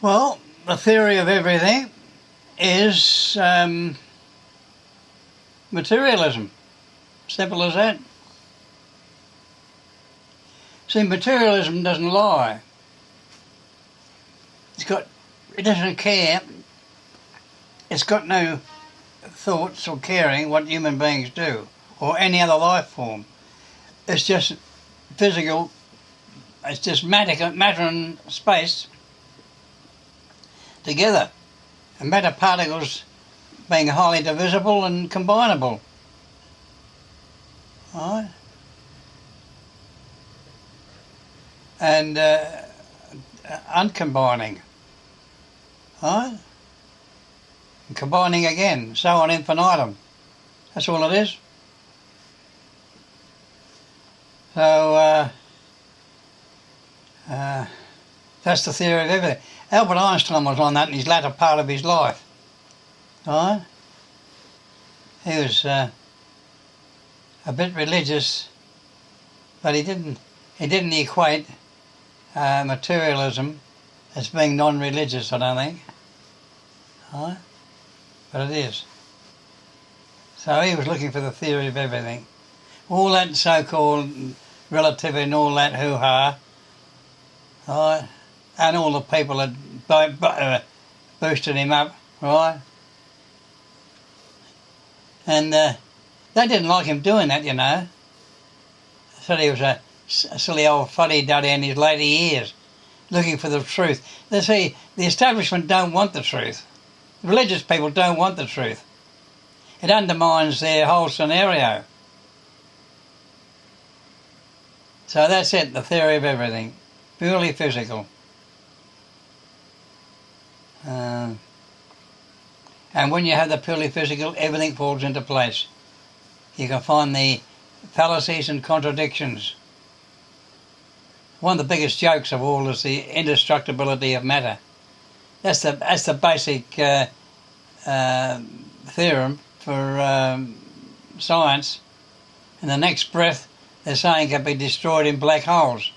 Well, the theory of everything is materialism. Simple as that. See, materialism doesn't lie. It doesn't care. It's got no thoughts or caring what human beings do or any other life form. It's just physical. It's just matter and space together, and matter particles being highly divisible and combinable. Right? And uncombining. Right? And combining again, so on infinitum. That's all it is. So that's the theory of everything. Albert Einstein was on that in his latter part of his life. Right? He was a bit religious, but he didn't equate materialism as being non-religious, I don't think. Right? But it is. So he was looking for the theory of everything. All that so-called relativity and all that hoo-ha, right? And all the people that boosted him up, right? And they didn't like him doing that, you know. They said he was a silly old fuddy-duddy in his later years, looking for the truth. They see, the establishment don't want the truth. The religious people don't want the truth. It undermines their whole scenario. So that's it, the theory of everything. Purely physical. And when you have the purely physical, everything falls into place. You can find the fallacies and contradictions. One of the biggest jokes of all is the indestructibility of matter. That's the basic theorem for science. In the next breath, they're saying it can be destroyed in black holes.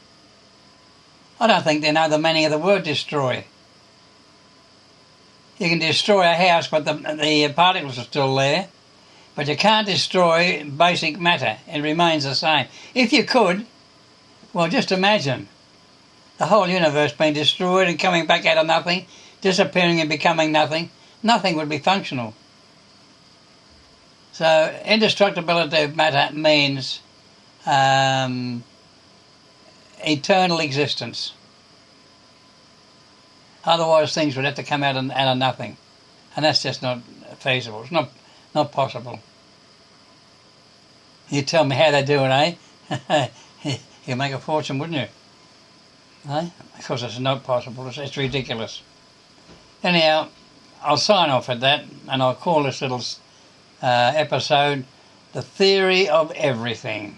I don't think they know the meaning of the word destroy. You can destroy a house, but the particles are still there. But you can't destroy basic matter. It remains the same. If you could, well, just imagine the whole universe being destroyed and coming back out of nothing, disappearing and becoming nothing. Nothing would be functional. So indestructibility of matter means eternal existence. Otherwise things would have to come out of nothing. And that's just not feasible. It's not possible. You tell me how they do it, eh? You'd make a fortune, wouldn't you? Eh? Because it's not possible. It's ridiculous. Anyhow, I'll sign off at that, and I'll call this little episode The Theory of Everything.